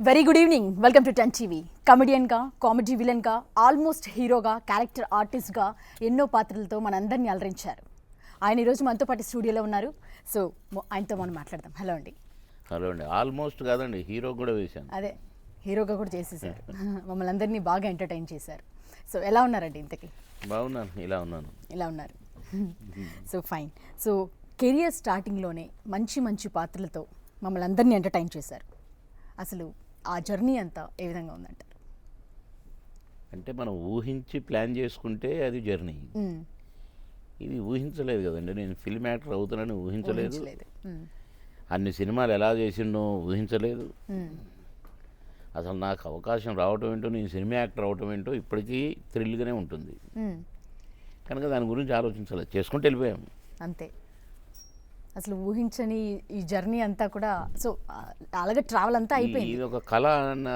Very good evening. Welcome to 10 TV. కమెడియన్గా, comedy విలన్గా, almost హీరోగా, క్యారెక్టర్ ఆర్టిస్ట్గా ఎన్నో పాత్రలతో మనందరినీ అలరించారు. ఆయన ఈరోజు మనతో పాటు స్టూడియోలో ఉన్నారు. సో ఆయనతో మనం మాట్లాడదాం. హలో అండి. హలో అండి. ఆల్మోస్ట్ కాదండి, హీరో కూడా వేశాను. అదే హీరోగా కూడా చేసేసారు. మమ్మల్ని అందరినీ బాగా ఎంటర్టైన్ చేశారు. సో ఎలా ఉన్నారండి ఇంతకీ? బాగున్నాను, ఇలా ఉన్నాను. ఇలా ఉన్నారు. So fine. సో కెరియర్ స్టార్టింగ్లోనే మంచి మంచి పాత్రలతో మమ్మల్ని అందరినీ ఎంటర్టైన్ చేశారు. అసలు ఆ జర్నీ అంతా ఏ విధంగా ఉందంటారు? అంటే మనం ఊహించి ప్లాన్ చేసుకుంటే అది జర్నీ. ఇది ఊహించలేదు కదండి. నేను ఫిల్మ్ యాక్టర్ అవుతానని ఊహించలేదు. అన్ని సినిమాలు ఎలా చేసిండో ఊహించలేదు. అసలు నాకు అవకాశం రావటం ఏంటో, నేను సినిమా యాక్టర్ అవటం ఏంటో ఇప్పటికీ థ్రిల్గానే ఉంటుంది. కనుక దాని గురించి ఆలోచించలేదు, చేసుకుంటూ వెళ్ళిపోయాము అంతే. అసలు ఊహించని ఈ జర్నీ అంతా కూడా సో అలాగే ట్రావెల్ అంతా అయిపోయింది. ఇది ఒక కళ అన్న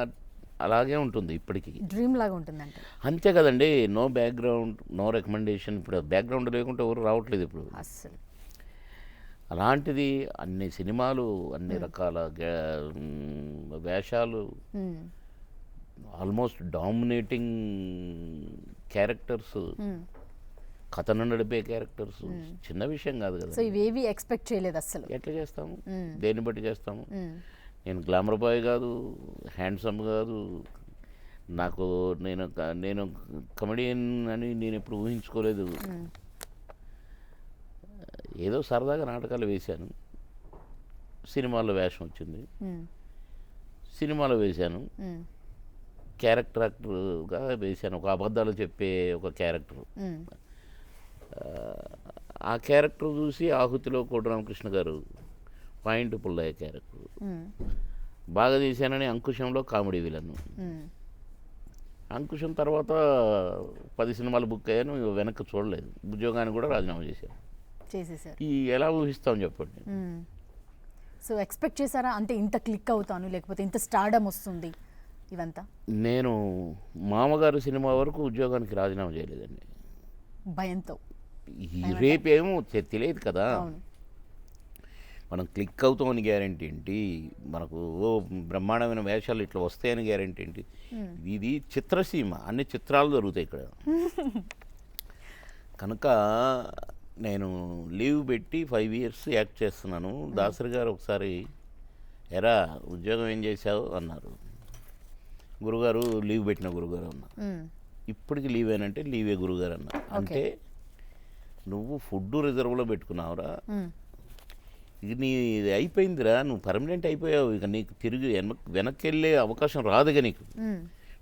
అలాగే ఉంటుంది, ఇప్పటికీ డ్రీమ్ లాగా ఉంటుందంట. అంతే కదండి. No background, no recommendation. ఇప్పుడు బ్యాక్గ్రౌండ్ లేకుంటే ఎవరు రావట్లేదు ఇప్పుడు అసలు. అలాంటిది అన్ని సినిమాలు, అన్ని రకాల వేషాలు, ఆల్మోస్ట్ డామినేటింగ్ క్యారెక్టర్స్, కథను నడిపే క్యారెక్టర్స్. చిన్న విషయం కాదు కదా. సో ఇవేవి ఎక్స్పెక్ట్ చేయలేదు అసలు. ఎట్లా చేస్తాము, దేన్ని బట్టి చేస్తాము. నేను గ్లామర్ బాయ్ కాదు, హ్యాండ్సమ్ కాదు. నేను కమెడియన్ అని నేను ఎప్పుడు ఊహించుకోలేదు. ఏదో సరదాగా నాటకాలు వేశాను, సినిమాల్లో వేషం వచ్చింది, సినిమాలో వేశాను, క్యారెక్టర్ యాక్టర్గా వేశాను. ఒక అబద్ధాలు చెప్పే ఒక క్యారెక్టర్. ఆ క్యారెక్టర్ చూసి ఆహుతిలో కోటి రామకృష్ణ గారు పాయింట్ పుల్లయ్య క్యారెక్టర్ బాగా చేశానని అంకుశంలో కామెడీ విలను. అంకుశం తర్వాత 10 సినిమాలు బుక్ అయ్యాను, వెనక్కి చూడలేదు. ఉద్యోగానికి కూడా రాజీనామా చేశాను. ఈ ఎలా ఊహిస్తాం చెప్పండి. సో ఎక్స్పెక్ట్ చేశారా అంటే ఇంత క్లిక్ అవుతాను, లేకపోతే ఇంత స్టార్డమ్ వస్తుంది ఇవంతా? నేను మామగారు సినిమా వరకు ఉద్యోగానికి రాజీనామా చేయలేదండి, భయంతో. రేపేమో తెలియదు కదా. మనం క్లిక్ అవుతామని గ్యారంటీ ఏంటి? మనకు బ్రహ్మాండమైన వేషాలు ఇట్లా వస్తాయని గ్యారంటీ ఏంటి? ఇది చిత్రసీమ, అన్ని చిత్రాలు దొరుకుతాయి ఇక్కడ. కనుక నేను లీవ్ పెట్టి 5 years యాక్ట్ చేస్తున్నాను. దాసరి గారు ఒకసారి ఎరా ఉద్యోగం ఏం చేశావు అన్నారు. గురుగారు లీవ్ పెట్టిన గురుగారు అన్న. ఇప్పటికి లీవ్ అయినంటే లీవే గురుగారు అన్న. అంటే నువ్వు ఫుడ్ రిజర్వ్లో పెట్టుకున్నావురా, ఇది నీ అయిపోయిందిరా, నువ్వు పర్మనెంట్ అయిపోయావు, ఇక నీకు తిరిగి వెనక్కి వెళ్ళే అవకాశం రాదుగా నీకు,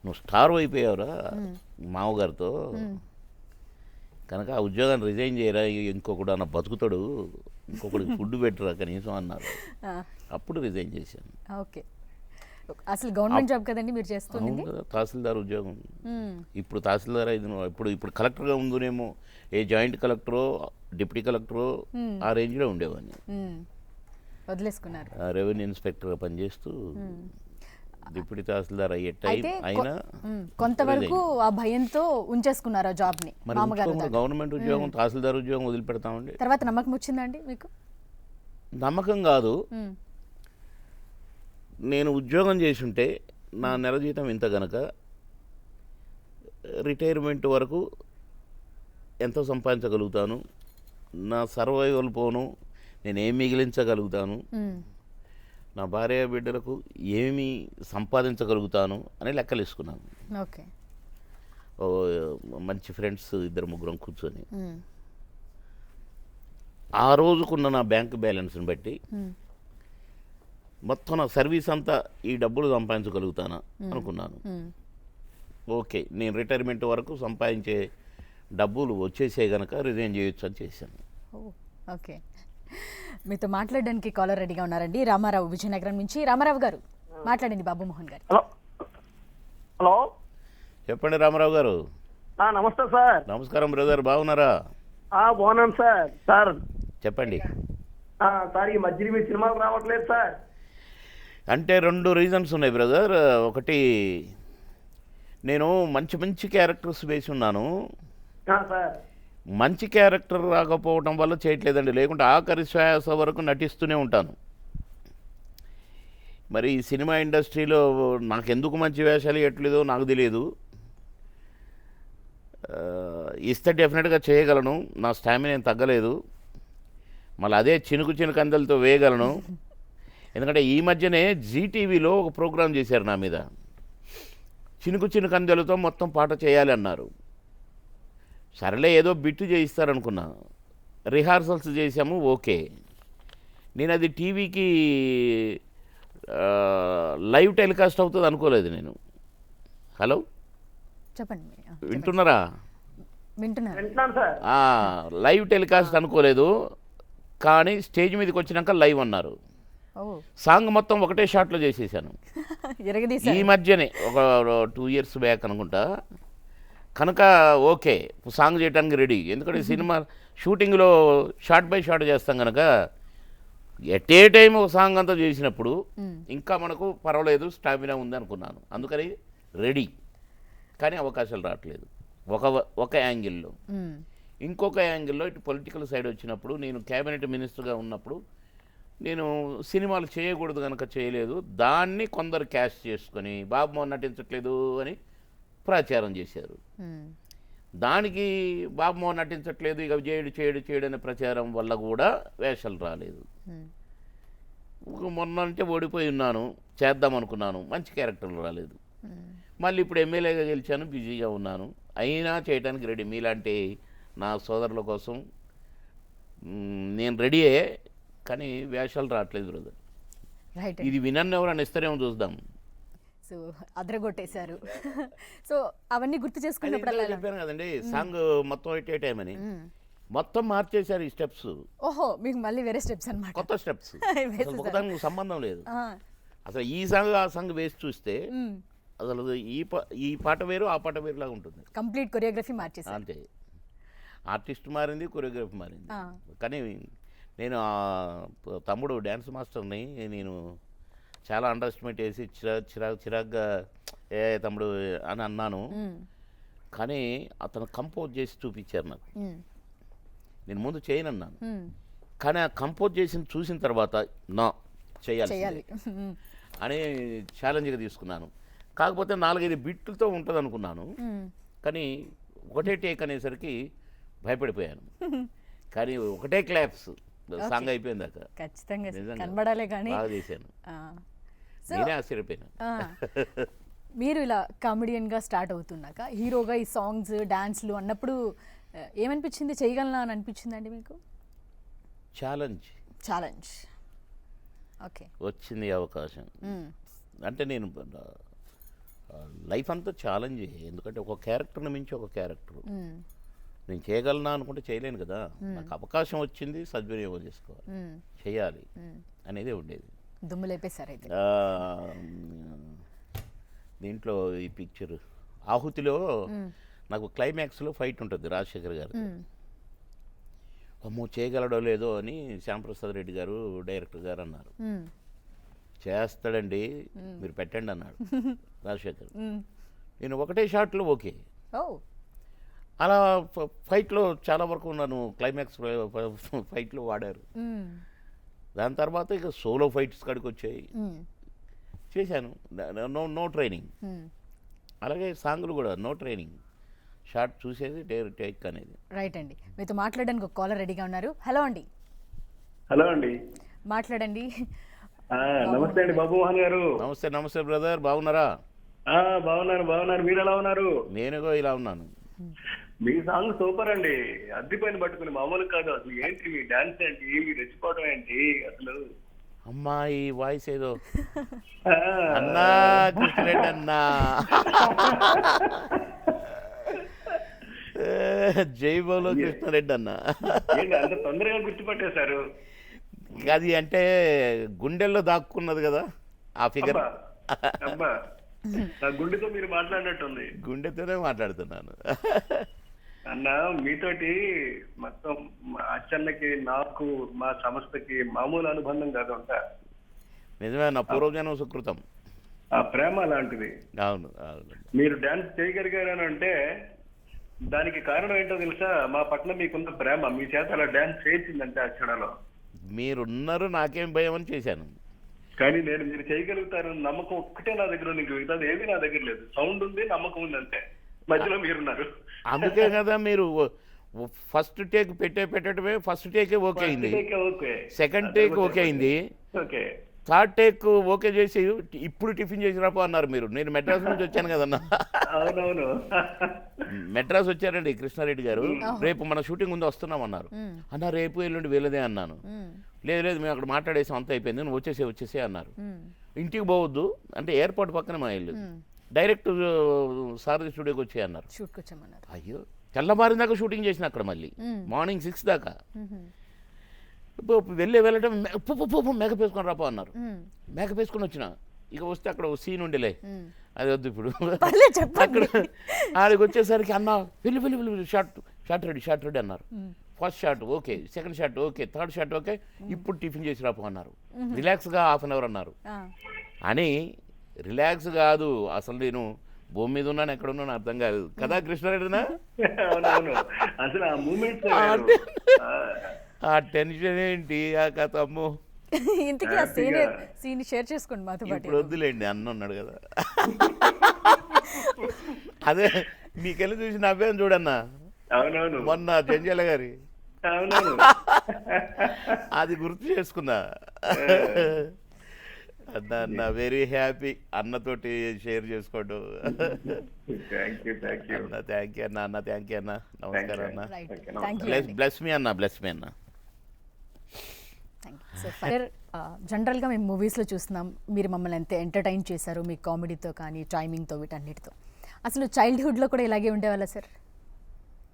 నువ్వు స్టార్ అయిపోయావురా మామగారితో. కనుక ఆ ఉద్యోగాన్ని రిజైన్ చేయరా, ఇంకొకడు అన్న బతుకుతాడు, ఇంకొకడికి ఫుడ్ పెట్టరా కనీసం అన్నారు. అప్పుడు రిజైన్ చేశాను. ఓకే. అసలు గవర్నమెంట్ జాబ్ కదండి మీరు చేస్తుంది? తహసీల్దార్ ఉద్యోగం. ఇప్పుడు తహసీల్దార్ అయింది. ఇప్పుడు కలెక్టర్గా ఉందునేమో, ఏ జాయింట్ కలెక్టరో డిప్యూటీ కలెక్టరో ఆ రేంజ్లో ఉండేవాడిని. వదిలేసుకున్నారు. రెవెన్యూ ఇన్స్పెక్టర్గా పనిచేస్తూ డిప్యూటీ తహసీల్దార్ అయ్యే టైం అయినా కొంతవరకు ఆ భయంతో ఉంచేసుకున్నారు ఆ జాబ్ని. గవర్నమెంట్ ఉద్యోగం, తహసీల్దార్ ఉద్యోగం వదిలిపెడతామండి. తర్వాత నమ్మకం వచ్చిందండి మీకు? నమ్మకం కాదు, నేను ఉద్యోగం చేసుంటే నా నెల జీతం ఇంత గనక రిటైర్మెంట్ వరకు ఎంత సంపాదించగలుగుతాను, నా సర్వైవల్ పోను నేను ఏం మిగిలించగలుగుతాను, నా భార్య బిడ్డలకు ఏమి సంపాదించగలుగుతాను అని లెక్కలు వేసుకున్నాను. ఓకే. మంచి ఫ్రెండ్స్ 2-3 కూర్చొని ఆ రోజుకున్న నా బ్యాంక్ బ్యాలెన్స్ని బట్టి మొత్తం నా సర్వీస్ అంతా ఈ డబ్బులు సంపాదించగలుగుతానా అనుకున్నాను. ఓకే, నేను రిటైర్మెంట్ వరకు సంపాదించే డబ్బులు వచ్చేసే గనక రిజైన్ చేయొచ్చు అని చేశాను. ఓకే. మీతో మాట్లాడడానికి కాలర్ రెడీగా ఉన్నారండి. రామారావు విజయనగరం నుంచి. రామారావు గారు మాట్లాడండి. బాబు మోహన్ గారు. హలో, చెప్పండి రామారావు గారు. నమస్తే సార్. నమస్కారం బ్రదర్, బాగున్నారా? బాగున్నాను సార్. సార్ చెప్పండి. సార్ ఈ మధ్య మీ సినిమాలు రావట్లేదు సార్. అంటే 2 రీజన్స్ ఉన్నాయి బ్రదర్. ఒకటి, నేను మంచి మంచి క్యారెక్టర్స్ వేసి ఉన్నాను. సార్ మంచి క్యారెక్టర్ రాకపోవడం వల్ల చేయట్లేదండి, లేకుంటే ఆఖరి శ్వాస వరకు నటిస్తూనే ఉంటాను. మరి ఈ సినిమా ఇండస్ట్రీలో నాకెందుకు మంచి వేషాలు ఇవ్వట్లేదో నాకు తెలియదు. ఇస్తే డెఫినెట్గా చేయగలను, నా స్టామినా ఏం తగ్గలేదు. మళ్ళీ అదే చినుకు చినుకు అందలతో వేయగలను. ఎందుకంటే ఈ మధ్యనే జీటీవీలో ఒక ప్రోగ్రాం చేశారు నా మీద. చినుకు చినుకు అందలతో మొత్తం పాట చేయాలి అన్నారు. సరేలే ఏదో బిట్టు చేయిస్తారనుకున్నా. రిహార్సల్స్ చేసాము, ఓకే. నేను అది టీవీకి లైవ్ టెలికాస్ట్ అవుతుంది అనుకోలేదు నేను. హలో, చెప్పండి. వింటున్నారా? వింటున్నారు. వింటున్నాను సార్. లైవ్ టెలికాస్ట్ అనుకోలేదు, కానీ స్టేజ్ మీదకి వచ్చినాక లైవ్ అన్నారు. ఓ సాంగ్ మొత్తం ఒకటే షాట్లో చేసేసాను. ఎరగదీశారు. ఈ మధ్యనే ఒక 2 years బ్యాక్ అనుకుంటా. కనుక ఓకే, సాంగ్ చేయడానికి రెడీ. ఎందుకంటే సినిమా షూటింగ్లో షార్ట్ బై షార్ట్ చేస్తాం కనుక ఎట్ ఏ టైం ఒక సాంగ్ అంతా చేసినప్పుడు ఇంకా మనకు పర్వాలేదు, స్టామినా ఉంది అనుకున్నాను. అందుకని రెడీ. కానీ అవకాశాలు రావట్లేదు ఒక యాంగిల్లో. ఇంకొక యాంగిల్లో ఇటు పొలిటికల్ సైడ్ వచ్చినప్పుడు, నేను క్యాబినెట్ మినిస్టర్గా ఉన్నప్పుడు నేను సినిమాలు చేయకూడదు కనుక చేయలేదు. దాన్ని కొందరు క్యాష్ చేసుకొని బాబు మోహన్ నటించట్లేదు అని ప్రచారం చేశారు. దానికి బాబు మోహన్ నటించట్లేదు, ఇక చేయడు అనే ప్రచారం వల్ల కూడా వేషాలు రాలేదు. మొన్న అంటే ఓడిపోయి ఉన్నాను, చేద్దాం అనుకున్నాను, మంచి క్యారెక్టర్లు రాలేదు. మళ్ళీ ఇప్పుడు ఎమ్మెల్యేగా గెలిచాను, బిజీగా ఉన్నాను, అయినా చేయడానికి రెడీ. మీలాంటి నా సోదరుల కోసం నేను రెడీయే, కానీ వేషాలు రావట్లేదు బ్రదర్. రైట్. ఇది వినన్ను ఎవరైనా ఇస్తారేమో చూద్దాం. సో అదరగొట్టేశారు. సో అవన్నీ గుర్తు చేసుకున్నప్పుడు చెప్పాను కదండి, సాంగ్ మొత్తం ఎట్ ఏ టైం అని మొత్తం మార్చేశారు ఈ స్టెప్స్. ఓహో, మీకు మళ్ళీ వేరే స్టెప్స్ అన్నమాట. కొత్త స్టెప్స్, ఒకదానికి సంబంధం లేదు. అసలు ఈ సాంగ్ ఆ సాంగ్ వేసి చూస్తే అసలు ఈ పాట వేరు ఆ పాట వేరు లాగా ఉంటుంది. కంప్లీట్ కొరియోగ్రఫీ మార్చేసారు. అంతే, ఆర్టిస్ట్ మారింది, కొరియోగ్రఫీ మారింది. కానీ నేను తమ్ముడు డ్యాన్స్ మాస్టర్ని నేను చాలా అండర్ ఎస్టిమేట్ చేసి చిరాగ్గా ఏ తమ్ముడు అని అన్నాను. కానీ అతను కంపోజ్ చేసి చూపించారు నాకు. నేను ముందు చేయనన్నాను, కానీ ఆ కంపోజ్ చేసి చూసిన తర్వాత నా చేయాలి అని ఛాలెంజ్గా తీసుకున్నాను. కాకపోతే 4-5 బిట్లతో ఉంటుంది అనుకున్నాను, కానీ ఒకటే టేక్ అనేసరికి భయపడిపోయాను. కానీ ఒకటే క్లాప్స్ సాంగ్ అయిపోయిందాక ఖచ్చితంగా కనబడాలే. కానీ బాగా చేశాను, నేనే ఆశ్చర్యపోయాను. మీరు ఇలా కామెడియన్గా స్టార్ట్ అవుతున్నాక హీరోగా ఈ సాంగ్స్ డాన్స్లు అన్నప్పుడు ఏమనిపించింది? చేయగలనా అని అనిపించిందండి మీకు? ఛాలెంజ్ ఓకే, వచ్చింది అవకాశం. అంటే నేను లైఫ్ అంతా ఛాలెంజ్. ఎందుకంటే ఒక క్యారెక్టర్ని మించి ఒక క్యారెక్టర్. నేను చేయగలనా అనుకుంటే చేయలేను కదా. నాకు అవకాశం వచ్చింది, సద్వినియోగం చేసుకోవాలి, చేయాలి అనేది ఉండేది. దుమ్ము లేపేశారు అయితే. దీంట్లో ఈ పిక్చర్ ఆహుతిలో నాకు క్లైమాక్స్లో ఫైట్ ఉంటుంది రాజశేఖర్ గారు. అమ్మో చేయగలడో లేదో అని శ్యాంప్రసాద్ రెడ్డి గారు డైరెక్టర్ గారు అన్నారు. చేస్తాడండి మీరు పెట్టండి అన్నాడు రాజశేఖర్. నేను ఒకటే షాట్లో ఓకే. అలా ఫైట్లో చాలా వరకు నన్ను క్లైమాక్స్ ఫైట్లో వాడారు. దాని తర్వాత ఇక సోలో ఫైట్స్ కాడికి వచ్చాయి, చేశాను. No training. అలాగే సాంగ్లు కూడా నో ట్రైనింగ్, షార్ట్ చూసేది టేక్ అనేది. రైట్ అండి. మీతో మాట్లాడడానికి ఒక కాలర్ రెడీగా ఉన్నారు. హలో అండి. హలో అండి, మాట్లాడండి. నమస్తే అండి బాబు మోహన్ గారు. నమస్తే బ్రదర్, బాగున్నారా? బాగున్నారు. మీరు ఎలా ఉన్నారు? నేను ఇలా ఉన్నాను. మీ సాంగ్ సూపర్ అండి, అద్దెపైన పట్టుకుని మామూలు కాదు. అసలు ఏంటి మీ డాన్స్ ఏంటి, మీ రెచ్చిపోవడం ఏంటి అసలు? అమ్మాయి వాయిస్ ఏదో అన్నా కృష్ణరెడ్డి అన్నా జై బోలో కృష్ణారెడ్డి అన్న. అంత తొందరగా గుర్తుపట్టేశారు? అది అంటే గుండెల్లో దాక్కున్నది కదా ఆ ఫిగర్. గుండెతో మీరు మాట్లాడినట్టుంది. గుండెతోనే మాట్లాడుతున్నాను అన్న. మీతోటి మొత్తం అచ్చన్నకి నాకు మా సంస్థకి మామూలు అనుబంధం కాదంట. నిజమే, నా పూర్వజన్మ సుకృతం. ఆ ప్రేమ లాంటిది. అవును. మీరు డాన్స్ చేయగలిగారని అంటే దానికి కారణం ఏంటో తెలుసా? మా పట్ల మీకున్న ప్రేమ. మీ చేత అలా డాన్స్ చేసిందంటే ఆ క్షణంలో మీరున్నారు, నాకేం భయం అని చేశాను. కానీ మీరు చేయగలుగుతారు నమ్మకం ఒక్కటే నా దగ్గర ఉంది, మిగతాది ఏది నా దగ్గర లేదు. సౌండ్ ఉంది, నమ్మకం ఉంది అంతే. మధ్యలో మీరున్నారు. అందుకే కదా మీరు ఫస్ట్ టేక్ పెట్టడమే ఫస్ట్ టేకే ఓకే అయింది, ఓకే, సెకండ్ టేక్ ఓకే అయింది, ఓకే. థర్డ్ టేక్ ఓకే చేసి ఇప్పుడు టిఫిన్ చేసి రాపో అన్నారు మీరు. నేను మెడ్రాస్ నుంచి వచ్చాను కదన్నా. అవునవును. మెడ్రాస్ వచ్చారండి కృష్ణారెడ్డి గారు. రేపు మన షూటింగ్ ముందు వస్తున్నాం అన్నారు. అన్న రేపు ఎల్లుండి వెళ్ళదే అన్నాను. లేదు లేదు మేము అక్కడ మాట్లాడేసాం, అంత అయిపోయింది, నువ్వు వచ్చేసే అన్నారు. ఇంటికి పోవద్దు అంటే ఎయిర్పోర్ట్ పక్కన మా ఇల్లు, డైరెక్ట్ సారథి స్టూడియోకి వచ్చే అన్నారు. అయ్యో తెల్లవారిన దాకా షూటింగ్ చేసిన అక్కడ, మళ్ళీ మార్నింగ్ 6 దాకా. వెళ్ళటం మేకప్ వేసుకొని రాపో అన్నారు. మేకప్ వేసుకొని వచ్చిన. ఇక వస్తే అక్కడ ఓ సీన్ ఉండేలే, అది వద్దు ఇప్పుడు. అక్కడ ఆడికి వచ్చేసరికి అన్న వెళ్ళి షార్ట్ రెడీ అన్నారు. First shot okay, second shot okay, third shot okay, ఇప్పుడు టిఫిన్ చేసి రాపో అన్నారు. రిలాక్స్గా ½ అన్ అవర్ అన్నారు. అని రిలాక్స్ కాదు అసలు, నేను భూమి మీద ఉన్నాను ఎక్కడ ఉన్నాను అర్థం కాదు కదా కృష్ణారెడ్డినా. అసలు ఆ మూమెంట్స్, ఆ టెన్షన్ ఏంటి ఆ కథ, అమ్మో. ఇంతకీ ఆ సీన్ షేర్ చేసుకోండి మాతో పాటు. ఇప్పుడు వద్దులేండి, అన్న ఉన్నాడు కదా. అదే మీకెళ్ళి చూసి నవ్వాను చూడన్నా. అవునవును, మొన్న జంజాల గారి అవునవును. అది గుర్తు చేసుకున్నా. అన్న వెరీ హ్యాపీ అన్నతోటి షేర్ చేసుకోవడం. థ్యాంక్ యూ అన్న థ్యాంక్ యూ అన్న. థ్యాంక్ యూ అన్న. నమస్కారం అన్న. బ్లెస్ మీ అన్న, బ్లెస్ మీ అన్న. జనరల్గా మేము మూవీస్లో చూస్తున్నాం, మీరు మమ్మల్ని ఎంత ఎంటర్టైన్ చేశారు మీ కామెడీతో కానీ టైమింగ్తో వీటన్నిటితో. అసలు చైల్డ్హుడ్లో కూడా ఇలాగే ఉండేవాళ్ళ సార్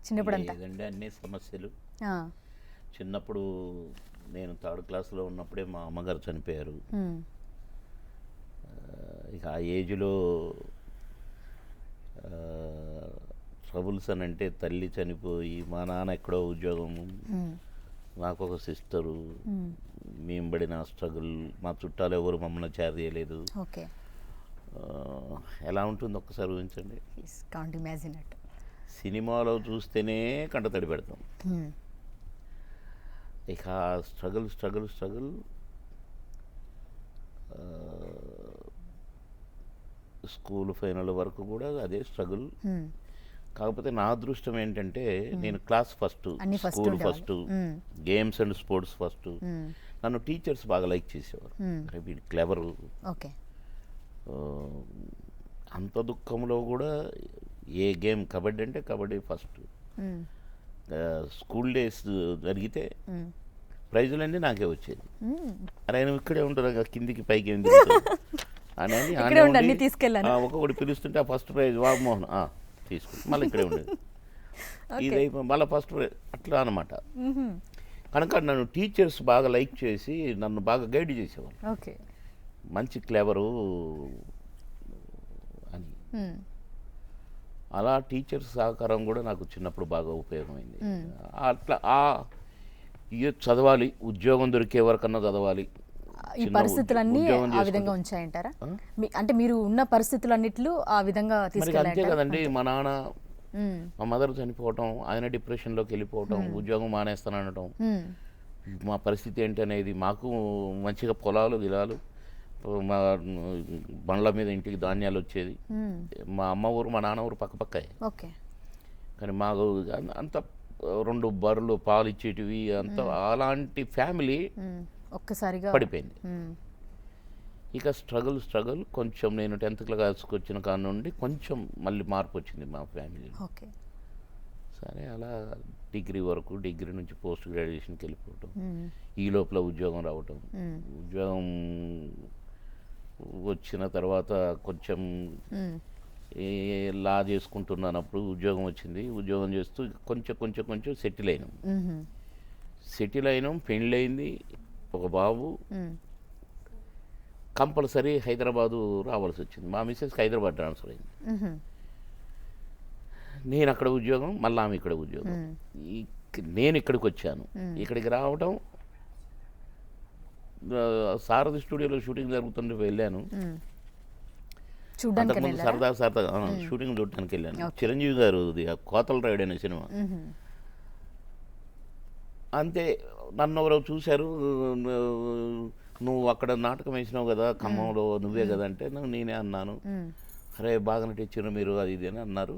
చిన్నప్పుడు అంతా? లేదండి, అన్ని సమస్యలు. చిన్నప్పుడు నేను 3rd క్లాస్లో ఉన్నప్పుడే మా అమ్మగారు చనిపోయారు. ఇక ఆ ఏజ్లో ట్రబుల్స్ అని అంటే తల్లి చనిపోయి, మా నాన్న ఎక్కడో ఉద్యోగము, నాకు ఒక సిస్టరు, మేము పడిన స్ట్రగుల్, మా చుట్టాలు ఎవరు మమ్మల్ని చేర చేయలేదు. ఓకే, ఎలా ఉంటుంది ఒక్కసారి ఊహించండి. Can't imagine it. సినిమాలో చూస్తేనే కంట తడి పెడతాం. ఇక స్ట్రగుల్ స్కూల్ ఫైనల్ వరకు కూడా అదే స్ట్రగుల్. కాకపోతే నా అదృష్టం ఏంటంటే నేను class first, school first, games and sports first. నన్ను టీచర్స్ బాగా లైక్ చేసేవారు. వీడు క్లెవరు. అంత దుఃఖంలో కూడా ఏ గేమ్, కబడ్డీ అంటే కబడ్డీ ఫస్ట్. స్కూల్ డేస్ జరిగితే ప్రైజులన్నీ నాకే వచ్చేది. అరే నువ్వు ఇక్కడే ఉంటారు కిందికి పైకి అని తీసుకెళ్ళాను. ఒక్కొక్కటి పిలుస్తుంటే ఆ ఫస్ట్ ప్రైజ్ వామోహన్ తీసుకుని మళ్ళీ ఇక్కడే ఉండేది. ఇది మళ్ళీ ఫస్ట్ ప్రైజ్ అట్లా అనమాట. కనుక నన్ను టీచర్స్ బాగా లైక్ చేసి నన్ను బాగా గైడ్ చేసేవాళ్ళు. ఓకే, మంచి క్లెవరు అని. అలా టీచర్స్ సహకారం కూడా నాకు చిన్నప్పుడు బాగా ఉపయోగమైంది. అట్లా చదవాలి, ఉద్యోగం దొరికే వరకన్నా చదవాలి. ఈ పరిస్థితులన్నీ ఆ విధంగా ఉంచాయంటారా? అంటే మీరు ఉన్న పరిస్థితులన్నిట్లు ఆ విధంగా తీసుకెళ్ళారు. అంతే కదండి. మా నాన్న, మా మదర్ చనిపోవటం, ఆయన డిప్రెషన్లోకి వెళ్ళిపోవటం, ఉద్యోగం మానేస్తానటం, మా పరిస్థితి ఏంటి అనేది. మాకు మంచిగా పొలాలు గిలాలు, మా బండ్ల మీద ఇంటికి ధాన్యాలు వచ్చేది. మా అమ్మ ఊరు మా నాన్న ఊరు పక్కపక్కే. ఓకే, కానీ మాకు అంత 2 బర్రెలు పాలు ఇచ్చేటివి, అంత అలాంటి ఫ్యామిలీ ఒక్కసారిగా పడిపోయింది. ఇక స్ట్రగుల్ కొంచెం నేను 10th క్లాస్కి వచ్చిన కాడ నుండి కొంచెం మళ్ళీ మార్పు వచ్చింది మా ఫ్యామిలీలో. ఓకే, సరే అలా డిగ్రీ వరకు, డిగ్రీ నుంచి పోస్ట్ గ్రాడ్యుయేషన్కి వెళ్ళిపోవటం, ఈ లోపల ఉద్యోగం రావటం. ఉద్యోగం వచ్చిన తర్వాత కొంచెం లా చేసుకుంటున్నానప్పుడు ఉద్యోగం వచ్చింది. ఉద్యోగం చేస్తూ కొంచెం సెటిల్ అయినాం. పెళ్ళయింది, ఒక బాబు. కంపల్సరీ హైదరాబాదు రావాల్సి వచ్చింది. మా మిస్సెస్కి హైదరాబాద్ ట్రాన్స్ఫర్ అయింది. నేను అక్కడ ఉద్యోగం, మళ్ళీ ఆమె ఇక్కడ ఉద్యోగం. నేను ఇక్కడికి వచ్చాను. ఇక్కడికి రావటం, సారథి స్టూడియోలో షూటింగ్ జరుగుతుంటే వెళ్ళాను. అంతకుముందు సరదా షూటింగ్ చూడటానికి వెళ్ళాను. చిరంజీవి గారు కోతల రైడ్ అనే సినిమా. అంతే, నన్ను ఎవరో చూశారు, నువ్వు అక్కడ నాటకం వేసినావు కదా ఖమ్మంలో, నువ్వే కదా అంటే నేనే అన్నాను. అరే బాగా నటించారు మీరు, అది ఇది అని అన్నారు.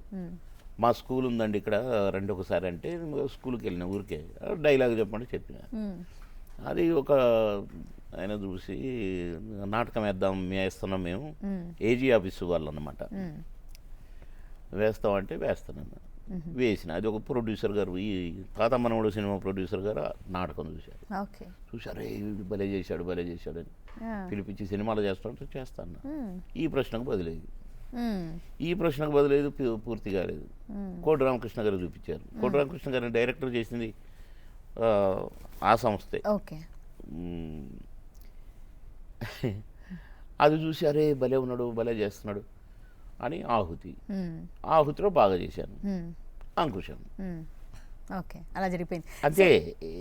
మా స్కూల్ ఉందండి ఇక్కడ, రండి ఒకసారి అంటే స్కూల్కి వెళ్ళిన ఊరికే డైలాగ్ చెప్పండి చెప్పిన. అది ఒక ఆయన చూసి నాటకం వేస్తున్నాం మేము, ఏజీ ఆఫీసు వాళ్ళు అన్నమాట. వేస్తామంటే వేస్తానన్నా, వేసిన. అది ఒక ప్రొడ్యూసర్ గారు, ఈ తాత మనవడు సినిమా ప్రొడ్యూసర్ గారు నాటకం చూశారు. చూశారు భలే చేశాడు భలే చేశాడు అని పిలిపించి సినిమాలు చేస్తామంటే చేస్తాను. ఈ ప్రశ్నకు బదిలేదు, ఈ ప్రశ్నకు బదిలేదు, పూర్తి కాలేదు. కోటి రామకృష్ణ గారు చూపించారు. కోటి రామకృష్ణ గారిని డైరెక్టర్ చేసింది ఆ సంస్థే. అది చూసి అరే భలే ఉన్నాడు భలే చేస్తున్నాడు అని ఆహుతి, ఆహుతిలో బాగా చేశాను. అంకుశం ఓకే, అలా జరిగిపోయింది. అంతే,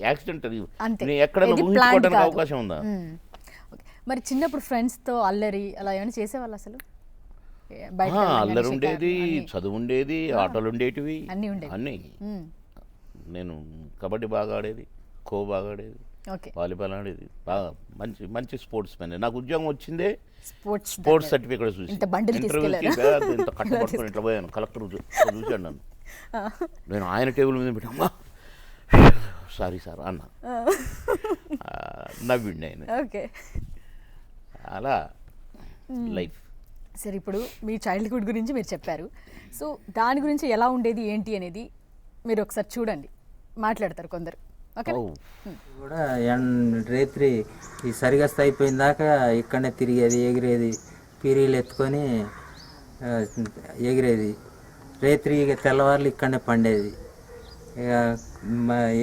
యాక్సిడెంట్. అది ఎక్కడ ఊహించుకోవడానికి అవకాశం ఉందా? మరి చిన్నప్పుడు ఫ్రెండ్స్తో అల్లరి అలా ఏమైనా చేసేవాళ్ళు అసలు? అల్లరి ఉండేది, చదువు ఉండేది, ఆటలు ఉండేటివి, అన్నీ. నేను కబడ్డీ బాగా ఆడేది, ఖో బాగా ఆడేది, వాలీబాల్ ఆడేది, బాగా మంచి మంచి స్పోర్ట్స్ మ్యాన్. నాకు ఉద్యోగం వచ్చిందే స్పోర్ట్స్ సర్టిఫికేట్ చూసి. ఇంటర్వ్యూకి ఇంత కట్టబడుకుని ఇట్లా పోయాను, కలెక్టర్ చూశాడు నన్ను. నేను ఆయన టేబుల్ మీద పెట్టమ్మా సారీ సార్ అన్న, నవ్విండి ఆయన. అలా లైఫ్. సరే, ఇప్పుడు మీ చైల్డ్హుడ్ గురించి మీరు చెప్పారు. సో దాని గురించి ఎలా ఉండేది ఏంటి అనేది మీరు ఒకసారి చూడండి, మాట్లాడతారు కొందరు. ఓకే కూడా రేత్రి ఈ సరిగస్త అయిపోయిన దాకా ఇక్కడనే తిరిగేది, ఎగిరేది, పీరీలు ఎత్తుకొని ఎగిరేది. రేత్రి ఇక తెల్లవారులు ఇక్కడనే పండేది. ఇక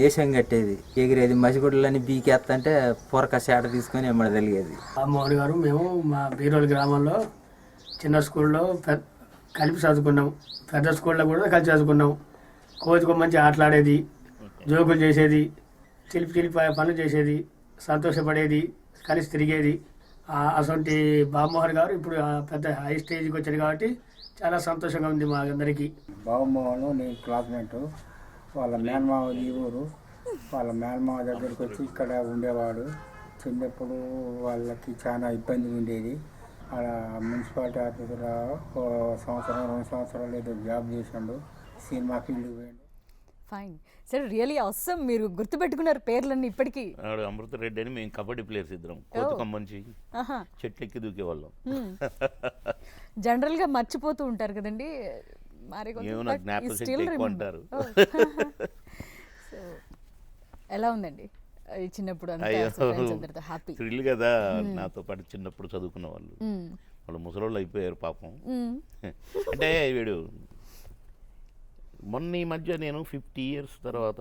ఏషం కట్టేది, ఎగిరేది. మసిగుడ్లని బీకేస్తంటే పొరక శాట తీసుకొని ఎమ్మడి తెలిగేది. మోహన్ గారు, మేము మా బీరోలు గ్రామంలో చిన్న స్కూల్లో కలిపి చదువుకున్నాం, పెద్ద స్కూల్లో కూడా కలిసి చదువుకున్నాం. కోతికి మంచి ఆటలాడేది, జోకులు చేసేది, చిలిపి పనులు చేసేది, సంతోషపడేది, కలిసి తిరిగేది. అసొంటి బాబుమోహన్ గారు ఇప్పుడు పెద్ద హై స్టేజ్కి వచ్చాడు కాబట్టి చాలా సంతోషంగా ఉంది మా అందరికీ. బాబుమోహన్ నేను క్లాస్మేటు, వాళ్ళ మేనమావ ఈ ఊరు. వాళ్ళ మేనమావ దగ్గరికి వచ్చి ఇక్కడ ఉండేవాడు. చిన్నప్పుడు వాళ్ళకి చాలా ఇబ్బంది ఉండేది. అలా మున్సిపాలిటీ ఆఫీసులో సంవత్సరం 2 సంవత్సరాలు ఏదో జాబ్ చేసాడు, సినిమా ఫీల్డ్ పోయాడు. ఫైన్ సరే, రియలీ అవసరం. మీరు గుర్తుపెట్టుకున్నారు పేర్లన్నీ ఇప్పటికీ. అమృత రెడ్డి అని మేము కబడ్డీ ప్లేయర్స్ ఇద్దరం, కోతుకమ్మంచి చెట్లు ఎక్కి దూకేవాళ్ళం. జనరల్గా మర్చిపోతూ ఉంటారు కదండి, అంటారు. ఎలా ఉందండి చిన్నప్పుడు? థ్రిల్ కదా. నాతో పాటు చిన్నప్పుడు చదువుకున్న వాళ్ళు, వాళ్ళు ముసలోళ్ళు అయిపోయారు పాపం. అంటే వీడు మొన్న ఈ మధ్య నేను 50 years తర్వాత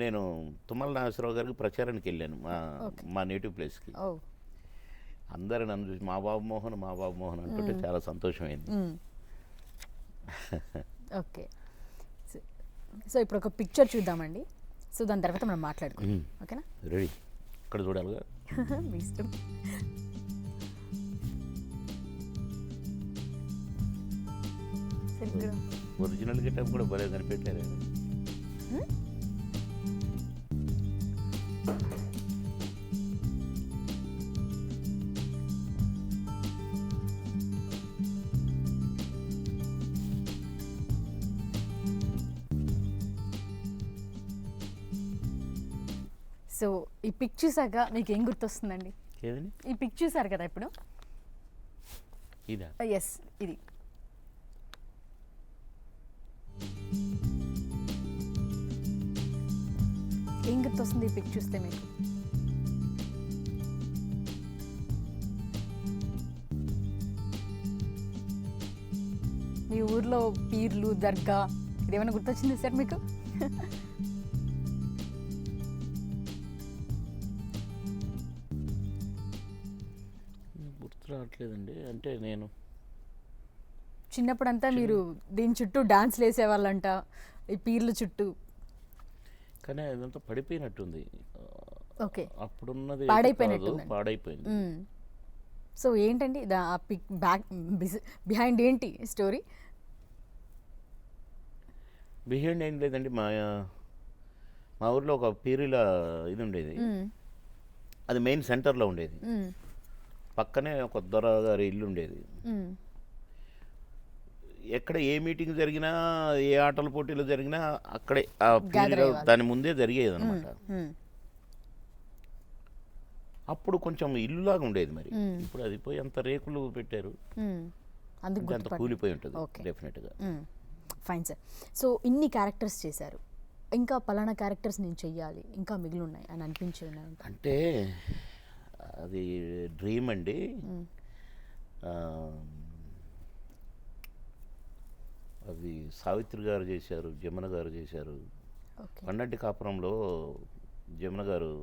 నేను తుమ్మల నాగేశ్వరరావు గారికి ప్రచారానికి వెళ్ళాను, మా నేటివ్ ప్లేస్కి. అందరూ నన్ను చూసి మా బాబు మోహన్ అంటుంటే చాలా సంతోషమైంది. ఓకే, సో ఇప్పుడు ఒక పిక్చర్ చూద్దామండి. సో దాని తర్వాత మనం మాట్లాడుకుందాం, ఓకేనా? రెడీ? ఇక్కడ చూడాలిగా. మీ ఇష్టం. ఒరిజినల్ గెటప్ కూడా భలే కనిపెట్టారు. సో ఈ పిక్ చూసాక మీకు ఏం గుర్తొస్తుందండి? ఈ పిక్ చూసారు కదా ఇప్పుడు. ఎస్, ఇది ఏం గుర్తొస్తుంది ఈ పిక్ చూస్తే మీకు? మీ ఊర్లో పీర్లు, దర్గా, ఇదేమైనా గుర్తొచ్చింది సార్ మీకు? గుర్తు రావట్లేదండి. అంటే నేను చిన్నప్పుడంతా మీరు దీని చుట్టూ డాన్స్లు వేసేవాళ్ళంట, ఈ పీర్ల చుట్టూ. కానీ అదంతా పడిపోయినట్టుంది. ఓకే, అప్పుడున్నది పాడైపోయింది. సో ఏంటండి ఆ పిక్ బిహైండ్ ఏంటి స్టోరీ? బిహైండ్ ఏం లేదండి, మా ఊర్లో ఒక పీరీల ఇది ఉండేది. అది మెయిన్ సెంటర్లో ఉండేది. మ్మ్. పక్కనే ఒక దొర గారి ఇల్లు ఉండేది. మ్మ్. ఎక్కడ ఏ మీటింగ్ జరిగినా, ఏ ఆటల పోటీలు జరిగినా అక్కడే ఆ Gather పీరియడ్ అయ్యేవాళ్ళు. దాని ముందే జరిగేది అనమాట. మ్మ్. అప్పుడు కొంచెం ఇల్లులాగా ఉండేది. మరి మ్మ్. ఇప్పుడు అది పోయి అంత రేకులు పెట్టారు, మ్మ్. అందుకు ఇంకా అంత గుర్తుపట్టు. కూలిపోయి ఉంటుంది ఓకే. డెఫినెట్గా. Fine sir. సో ఇన్ని క్యారెక్టర్స్ చేశారు, ఇంకా పలానా క్యారెక్టర్స్ నేను చెయ్యాలి, ఇంకా మిగిలి ఉన్నాయి అని అనిపించి ఉన్నాయి? అంటే అది డ్రీమ్ అండి. ఆ, అది సావిత్రి గారు చేశారు, జమున గారు చేశారు. ఓకే. పండంటి కాపురంలో జమున గారు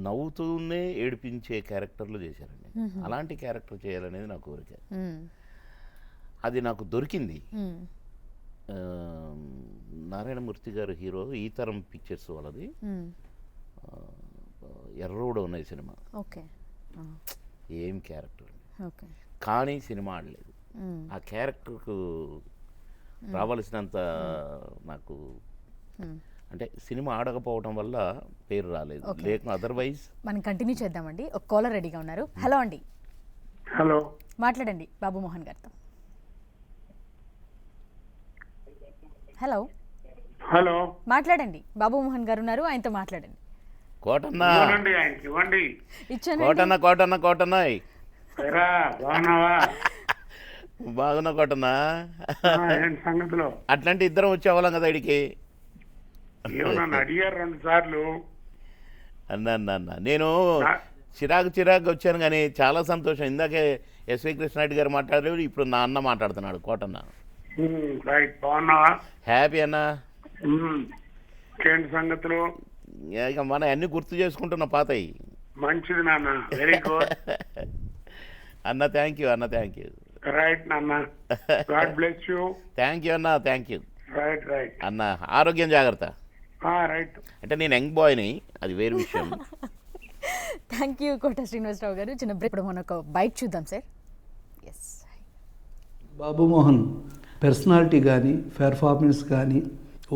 నవ్వుతూనే ఏడిపించే క్యారెక్టర్లు చేశారండి. అలాంటి క్యారెక్టర్ చేయాలనేది నా కోరిక. అది నాకు దొరికింది. ఆ, నారాయణమూర్తి గారు హీరో, ఈ తరం పిక్చర్స్ వాళ్ళది. ఎర్రోడు అనే సినిమా. ఓకే. ఏం క్యారెక్టర్ అండి, ఓకే. కానీ సినిమా ఆడలేదు. ఆ క్యారెక్టర్కు రావాల్సినంత నాకు అంటే సినిమా ఆడకపోవడం వల్ల పేరు రాలేదు, లేక అదర్వైజ్. మనం కంటిన్యూ చేద్దామండి. ఒక కాలర్ రెడీగా ఉన్నారు. హలో అండి, హలో, మాట్లాడండి బాబు మోహన్ గారితో. హలో, హలో, మాట్లాడండి. బాబు మోహన్ గారు ఉన్నారు, ఆయనతో మాట్లాడండి. కోటన్న ఆయనకి ఇవ్వండి. ఇచ్చాను. కోటన్న కోటన్న కోటన్న బాగున్నావా? బాగున్నా కోటన్న. ఏంటి సంగతిలో? అట్లాంటి ఇద్దరం వచ్చేవాళ్ళం కదా ఇడికి. ఏమన్నా అడిగారు 2 సార్లు. అన్న నేను చిరాకు వచ్చాను, కానీ చాలా సంతోషం. ఇందాకే ఎస్వి కృష్ణారెడ్డి గారు మాట్లాడారు, ఇప్పుడు నా అన్న మాట్లాడుతున్నాడు కోటన్న. రైట్, బాగున్నావా? హ్యాపీ అన్న. ఏంటి సంగతులు? ఇక మన అన్ని గుర్తు చేసుకుంటున్నా పాతయి. మంచిది నాన్న, వెరీ గుడ్. అన్న థ్యాంక్ యూ, అన్న థ్యాంక్ యూ. రైట్ నాన్న, God bless you. Thank you అన్న, థ్యాంక్ యూ రైట్ రైట్ అన్న. ఆరోగ్యం జాగ్రత్త. రైట్. అంటే నేను యంగ్ బాయ్ని, అది వేరే విషయం. థ్యాంక్ యూ కోట శ్రీనివాసరావు గారు. చిన్న బ్రేక్. ఇప్పుడు మనం ఒక బైక్ చూద్దాం సార్. ఎస్. బాబు మోహన్ పర్సనాలిటీ కానీ, పెర్ఫార్మెన్స్ కానీ,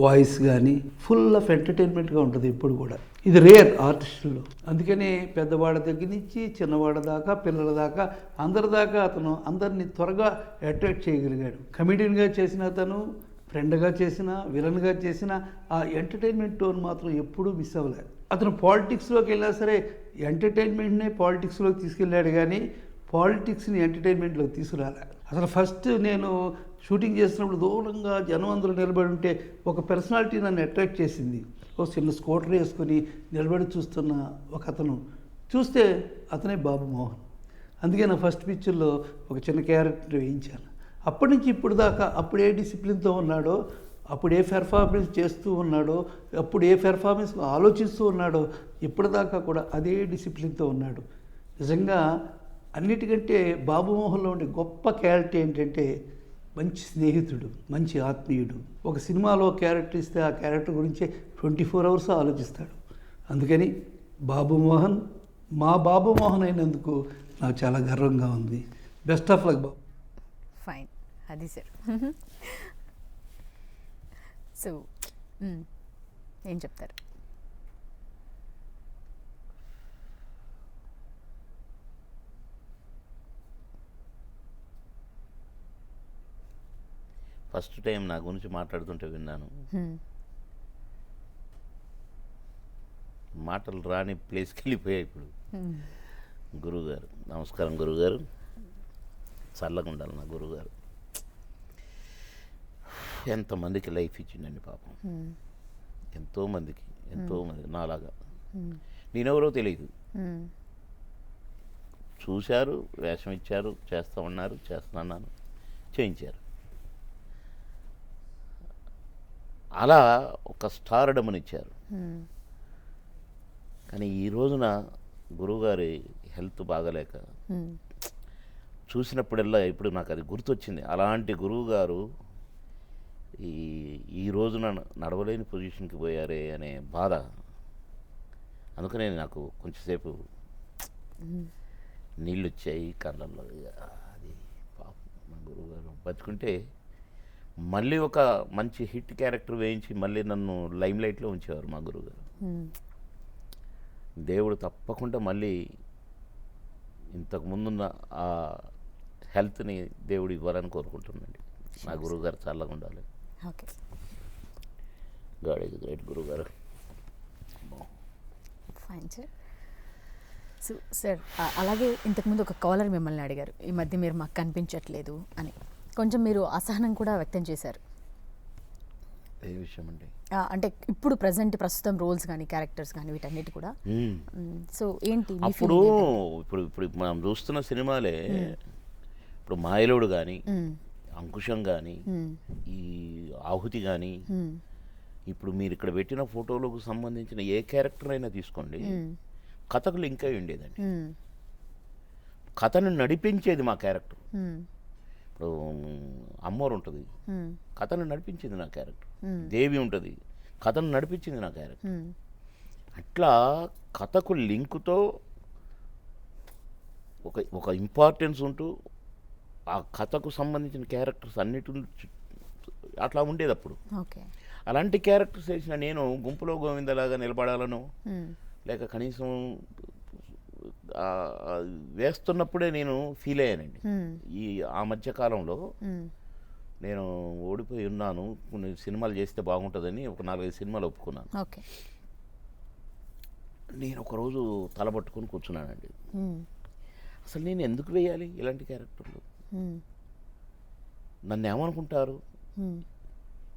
వాయిస్ కానీ ఫుల్ ఆఫ్ ఎంటర్టైన్మెంట్గా ఉంటుంది ఇప్పుడు కూడా. ఇది రేర్ ఆర్టిస్టుల్లో. అందుకని పెద్దవాళ్ళ దగ్గర నుంచి చిన్నవాళ్ళ దాకా, పిల్లల దాకా, అందరి దాకా అతను అందరినీ త్వరగా అట్రాక్ట్ చేయగలిగాడు. కమెడియన్గా చేసిన అతను, ఫ్రెండ్గా చేసిన, విలన్గా చేసిన ఆ ఎంటర్టైన్మెంట్ టోన్ మాత్రం ఎప్పుడూ మిస్ అవ్వలేదు. అతను పాలిటిక్స్లోకి వెళ్ళినా సరే ఎంటర్టైన్మెంట్నే పాలిటిక్స్లోకి తీసుకెళ్ళాడు, కానీ పాలిటిక్స్ని ఎంటర్టైన్మెంట్లోకి తీసుకురాలే. అసలు ఫస్ట్ నేను షూటింగ్ చేస్తున్నప్పుడు దూరంగా జనం అందరూ నిలబడి ఉంటే ఒక పర్సనాలిటీ నన్ను అట్రాక్ట్ చేసింది. ఒక చిన్న స్కూటర్ వేసుకొని నిలబడి చూస్తున్న ఒక అతను చూస్తే అతనే బాబు మోహన్. అందుకే నా ఫస్ట్ పిక్చర్లో ఒక చిన్న క్యారెక్టర్ వేయించాను. అప్పటి నుంచి ఇప్పుడు దాకా అప్పుడు ఏ డిసిప్లిన్తో ఉన్నాడో, అప్పుడు ఏ పెర్ఫార్మెన్స్ చేస్తూ ఉన్నాడో, అప్పుడు ఏ పెర్ఫార్మెన్స్ ఆలోచిస్తూ ఉన్నాడో, ఇప్పటిదాకా కూడా అదే డిసిప్లిన్తో ఉన్నాడు. నిజంగా అన్నిటికంటే బాబు మోహన్లో ఉండే గొప్ప క్యారెక్టర్ ఏంటంటే మంచి స్నేహితుడు, మంచి ఆత్మీయుడు. ఒక సినిమాలో క్యారెక్టర్ ఇస్తే ఆ క్యారెక్టర్ గురించే 24 hours ఆలోచిస్తాడు. అందుకని బాబు మోహన్, మా బాబు మోహన్ అయినందుకు నాకు చాలా గర్వంగా ఉంది. Best of luck Babu. Fine, అది సార్. సో ఏం చెప్తారు? ఫస్ట్ టైం నా గురించి మాట్లాడుతుంటే విన్నాను. మాటలు రాని ప్లేస్కి వెళ్ళిపోయాయి ఇప్పుడు. గురువుగారు నమస్కారం. గురువుగారు చల్లగా ఉండాలి నా గురువుగారు. ఎంతమందికి లైఫ్ ఇచ్చిండండి పాపం. ఎంతోమంది నాలాగా. నేనెవరో తెలియదు, చూశారు, వేషం ఇచ్చారు, చేస్తామన్నారు, చేస్తున్నాను, చేయించారు. అలా ఒక స్టార్డమ్నిచ్చారు. కానీ ఈ రోజున గురువుగారి హెల్త్ బాగలేక చూసినప్పుడల్లా ఇప్పుడు నాకు అది గుర్తొచ్చింది. అలాంటి గురువుగారు ఈ రోజున నడవలేని పొజిషన్కి పోయారే అనే బాధ. అందుకనే నాకు కొంచెంసేపు నీళ్ళు వచ్చాయి కళ్ళల్లో. అది పాపం మా గురువుగారు బతుకుంటే మళ్ళీ ఒక మంచి హిట్ క్యారెక్టర్ వేయించి మళ్ళీ నన్ను లైమ్ లైట్లో ఉంచేవారు మా గురువుగారు. దేవుడు తప్పకుండా మళ్ళీ ఇంతకు ముందున్న ఆ హెల్త్ని దేవుడు ఇవ్వాలని కోరుకుంటున్నాండి. నా గురువుగారు చల్లగా ఉండాలి. ఓకే, గాడ్ ఈజ్ గ్రేట్ గురువుగారు. Fine sir. సో సార్, అలాగే ఇంతకుముందు ఒక కాలర్ మిమ్మల్ని అడిగారు, ఈ మధ్య మీరు మాకు కనిపించట్లేదు అని. కొంచెం మీరు అసహనం కూడా వ్యక్తం చేశారు. ఏ విషయం అండి? అంటే ఇప్పుడు ప్రస్తుతం రోల్స్ కానీ క్యారెక్టర్స్ కానీ వీటన్నిటి కూడా. సో ఏంటి మీ అప్పుడు feeling ఏంటి? ఇప్పుడు మనం చూస్తున్న సినిమాలే, ఇప్పుడు మాయలోడు కానీ, అంకుశం కానీ, ఈ ఆహుతి కానీ, ఇప్పుడు మీరు ఇక్కడ పెట్టిన ఫోటోలకు సంబంధించిన ఏ క్యారెక్టర్ అయినా తీసుకోండి, కథకు లింక్ అయి ఉండేదండి. కథను నడిపించేది మా క్యారెక్టర్. ఇప్పుడు అమ్మోరు ఉంటుంది, కథను నడిపించింది నా క్యారెక్టర్. దేవి ఉంటుంది, కథను నడిపించింది నా క్యారెక్టర్. అట్లా కథకు లింకుతో ఒక ఇంపార్టెన్స్ ఉంటూ ఆ కథకు సంబంధించిన క్యారెక్టర్స్ అన్నిటి అట్లా ఉండేది అప్పుడు. ఓకే, అలాంటి క్యారెక్టర్స్ వేసిన నేను గుంపులో గోవిందలాగా నిలబడాలను, లేక కనీసం వేస్తున్నప్పుడే నేను ఫీల్ అయ్యానండి. ఆ మధ్యకాలంలో నేను ఓడిపోయి ఉన్నాను, కొన్ని సినిమాలు చేస్తే బాగుంటుందని ఒక 4-5 సినిమాలు ఒప్పుకున్నాను. ఓకే, నేను ఒకరోజు తలబట్టుకొని కూర్చున్నానండి. అసలు నేను ఎందుకు వేయాలి ఇలాంటి క్యారెక్టర్లు? నన్ను ఏమనుకుంటారు?